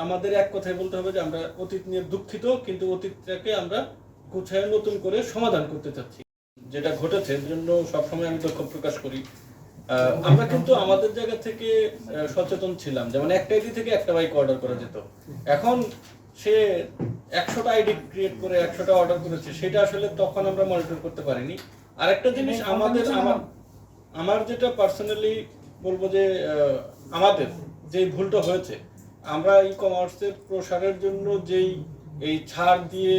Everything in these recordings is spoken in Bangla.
আমাদের এক কথায় বলতে হবে যে আমরা অতীত নিয়ে দুঃখিত, কিন্তু অতীতটাকে আমরা গুছায় নতুন করে সমাধান করতে চাচ্ছি। যেটা ঘটেছে এর জন্য সবসময় আমি দুঃখ প্রকাশ করি। আমরা কিন্তু আমাদের জায়গা থেকে সচেতন ছিলাম, যেমন একটা আইডি থেকে একটা বাইক অর্ডার করা যেত। এখন সে 100টা আইডি ক্রিয়েট করে 100টা অর্ডার করেছে, সেটা আসলে তখন আমরা মনিটর করতে পারিনি। আরেকটা জিনিস আমার যেটা পার্সোনালি বলবো যে আমাদের যেই ভুলটা হয়েছে, আমরা ই কমার্সের প্রসারের জন্য যেই এই ছাড় দিয়ে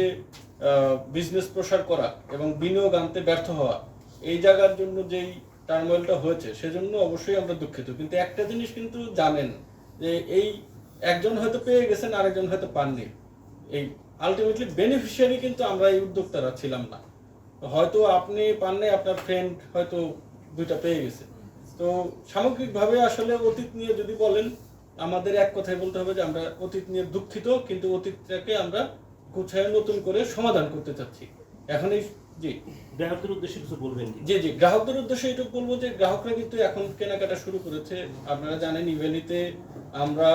বিজনেস প্রসার করা এবং বিনিয়োগ আনতে ব্যর্থ হওয়া, এই জায়গার জন্য যেই টার্মোয়েলটা হয়েছে সেজন্য অবশ্যই আমরা দুঃখিত। কিন্তু একটা জিনিস কিন্তু জানেন যে এই একজন হয়তো পেয়ে গেছেন, আরেকজন হয়তো পাননি। এই আলটিমেটলি বেনিফিশিয়ারি কিন্তু আমরা এই উদ্যোক্তারা ছিলাম না। হয়তো আপনি পাননি, আপনার ফ্রেন্ড হয়তো দুইটা পেয়ে গেছে। তো সামগ্রিকভাবে আসলে অতীত নিয়ে যদি বলেন, আমাদের এক কথায় বলতে হবে যে আমরা অতীত নিয়ে দুঃখিত, কিন্তু অতীতটাকে আমরা গুছায় নতুন করে সমাধান করতে চাচ্ছি। এখন এই জি গ্রাহকদের উদ্দেশ্যে কিছু বলবেন? জি গ্রাহকদের উদ্দেশ্যে এটুকু বলবো যে গ্রাহকরা কিন্তু এখন কেনাকাটা শুরু করেছে। আপনারা জানেন ইভেলিতে আমরা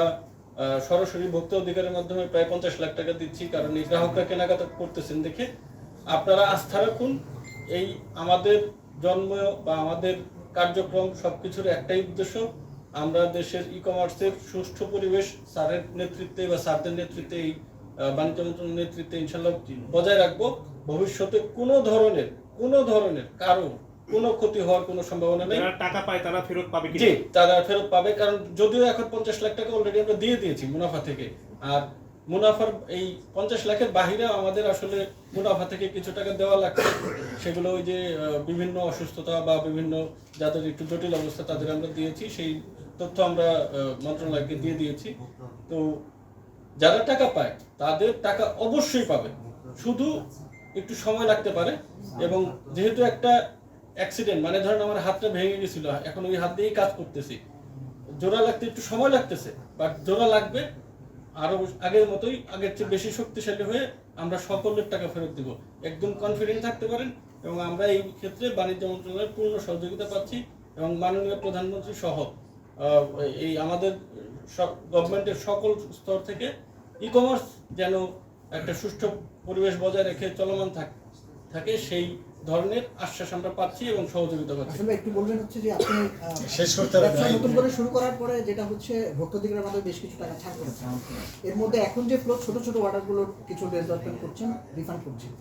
সরাসরি ভোক্তা অধিকারের মাধ্যমে প্রায় 50 লাখ টাকা দিচ্ছি, কারণ এই গ্রাহকরা কেনাকাটা করতেছেন দেখে। আপনারা আস্থা রাখুন, এই আমাদের জন্ম বা আমাদের কার্যক্রম সবকিছুর একটাই উদ্দেশ্য, আমরা দেশের ই কমার্সের সুষ্ঠু পরিবেশ স্যারের নেতৃত্বে বা স্যারদের নেতৃত্বে, এই বাণিজ্য মন্ত্রণালয়ের নেতৃত্বে ইনশাল্লাহ বজায় রাখবো। ভবিষ্যতে কোনো ধরনের কারো কোনো ক্ষতি হওয়ার কোনো সম্ভাবনা নেই। যারা টাকা পায় তারা ফেরত পাবে কি? জি, তারা ফেরত পাবে, কারণ যদিও এখন 50 লাখ টাকা অলরেডি আমরা দিয়ে দিয়েছি মুনাফা থেকে। আর মুনাফার এই 50 লাখের বাহিরে আমাদের আসলে মুনাফা থেকে কিছু টাকা দেওয়া লাগছে। সেগুলো ওই যে বিভিন্ন অসুস্থতা বা বিভিন্ন যাদের একটু জটিল অবস্থা তাদের আমরা দিয়েছি, সেই তথ্য আমরা মন্ত্রণালয়কে দিয়ে দিয়েছি। তো যারা টাকা পায় তাদের টাকা অবশ্যই পাবে, শুধু একটু সময় লাগতে পারে। এবং যেহেতু একটা অ্যাক্সিডেন্ট, মানে ধরেন আমার হাতটা ভেঙে গেছিল, এখন ওই হাত দিয়েই কাজ করতেছি, জোড়া লাগতে একটু সময় লাগতেছে, বাট জোড়া লাগবে। আরো আগের মতোই, আগের চেয়ে বেশি শক্তিশালী হয়ে আমরা সকলের টাকা ফেরত দিব, একদম কনফিডেন্ট থাকতে পারেন। এবং আমরা এই ক্ষেত্রে বাণিজ্য মন্ত্রণালয়ের পূর্ণ সহযোগিতা পাচ্ছি, এবং মাননীয় প্রধানমন্ত্রী সহ এই আমাদের গভর্নমেন্টের সকল স্তর থেকে ই কমার্স যেন একটা সুষ্ঠু পরিবেশ বজায় রেখে চলমান থাকে সেই ধরনের আশ্বাস আমরা পাচ্ছি এবং সহযোগিতা পাচ্ছি। আসলে একটু বলবেন হচ্ছে যে আপনি শেষ করতে ব্যবসা নতুন করে শুরু করার পরে যেটা হচ্ছে ভোক্তা অধিকারের মাধ্যমে বেশ কিছু টাকা ছাড় করেছেন, এর মধ্যে এখন যে ফ্লো ছোট অর্ডারগুলোর কিছু ডেভেলপমেন্ট করছেন, রিফান্ড করছেন,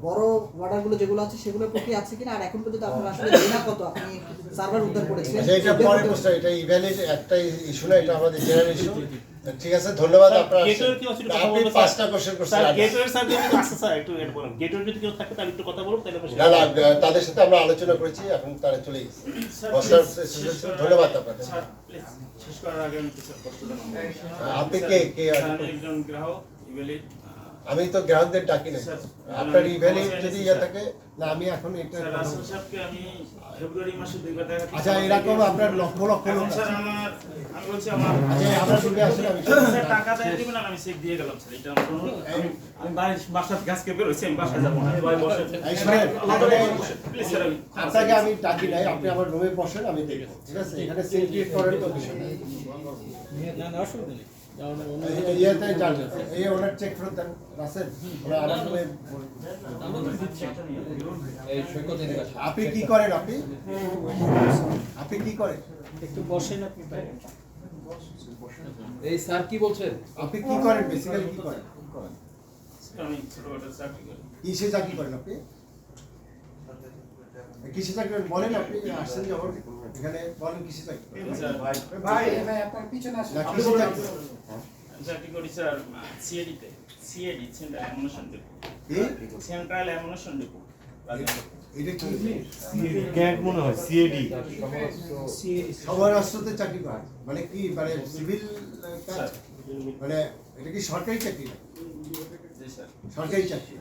বড় অর্ডারগুলো যেগুলো আছে সেগুলোর প্রক্রিয়া আছে কিনা, আর এখন পর্যন্ত আপনারা আসলে দেনা কত, আপনি সার্ভার উদ্ধার করেছিলেন? এটা পরে প্রশ্ন, এটা ইভ্যালিড একটা ইস্যু না, এটা আমাদের জেনারেল ইস্যু। ঠিক আছে, ধন্যবাদ। আপনারা আপনি 5টা কোশ্চেন করছেন। স্যার গেটওয়ের স্যার যদি আছে, স্যার একটু এড করুন। গেটওয়ের যদি কেউ থাকে তাহলে একটু কথা বলুন, তাহলে না তাদের সাথে আমরা আলোচনা করেছি, এখন তারা চলে গেছে। ধন্যবাদ আপনাকে। স্যার প্লিজ শেষ করার আগে আমি কিছু প্রশ্ন জানাবো। আপনি কে আমি একজন গ্রাহক ইভেলি। আমি তো গ্রাহকদের ডাকি না, আপনার ইভেলি যদি ইয়ে থাকে না। আমি এখন এটা স্যার রাসেল সাহেবকে আমি ফেব্রুয়ারি মাসে দুইবার দেখা করছি। আচ্ছা, এরকম আপনার লক্ষ লক্ষ লোক স্যার আমি বলছি আমার আমরা যদি আসলে আমি স্যার টাকা দিয়ে দিবেন, আর আমি চেক দিয়ে গেলাম স্যার। এটা আমি বাসার গ্যাস কে বের হইছি, আমি বাসায় যাব না। ভাই বসেন, প্লিজ স্যার। আপনাকে আমি ডাকি নাই, আপনি আমার রুমে বসেন, আমি দেখব। ঠিক আছে, এখানে সিনক্রিয়েট করার তো বিষয় নেই। না অসুবিধা নেই। ইয়েতে যান, এই ওনার চেক ফেরত দেন রাসেল, ওরা আমার রুমে। আপনি কি করেন? আপনি কি করেন? একটু বসেন আপনি। এই স্যার কি বলছেন? আপনি কি করেন বেসিক্যালি? কি করেন? আমি ছোটখাটো চাকরি করি। কিসে চাকরি করেন আপনি? কিসে চাকরি করেন বলেন। আপনি আসছেন যখন এখানে, বলেন কিসে চাকরি করেন? ভাই আপনার পিছনে আসেন। না কিসে চাকরি করেন? চাকরি করি স্যার সিএডিতে। CAD central ammunition depot. Central ammunition depot. এটা কি ক্যাগ মনে হয়? সিএডি সবার রাষ্ট্রতে চাকরি করেন মানে কি, মানে সিভিল কাজ, মানে এটা কি সরকারি চাকরি? জি স্যার, সরকারি চাকরি।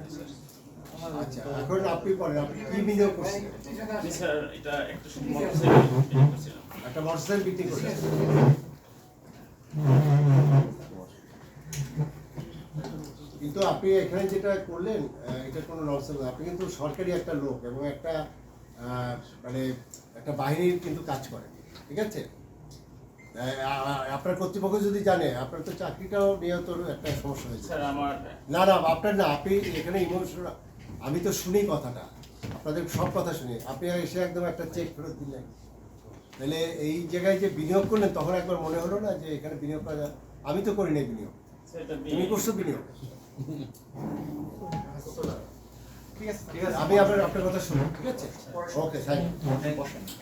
আচ্ছা, এখন আপনি বলেন আপনি কি বিনিয়োগ করছেন? স্যার এটা একটা মোটরসাইকেল বিক্রি করছিলাম। একটা মোটরসাইকেল বিক্রি করছেন, কিন্তু আপনি এখানে যেটা করলেন এটা কোনো ননসেন্স না। আপনি কিন্তু সরকারি একটা লোক এবং একটা মানে একটা বাহিনীর কিন্তু কাজ করেন। ঠিক আছে, আপনার কর্তৃপক্ষ যদি জানে আপনার তো চাকরিটাও নিহত একটা সমস্যা হয়েছে। স্যার আমার না না আপনার না, আপনি এখানে ইমোশনাল, আমি তো শুনি কথাটা, আপনাদের সব কথা শুনি, আপনি এসে একদম একটা চেক ফেরত দিলেন, তাহলে এই জায়গায় যে বিনিয়োগ করলেন তখন একবার মনে হলো না যে এখানে বিনিয়োগ করা, আমি তো করি নাই বিনিয়োগ, সেটা তুমি করছো বিনিয়োগ। ঠিক আছে আমি আপনার কথা শুনি, ঠিক আছে, ওকে থ্যাংক ইউ।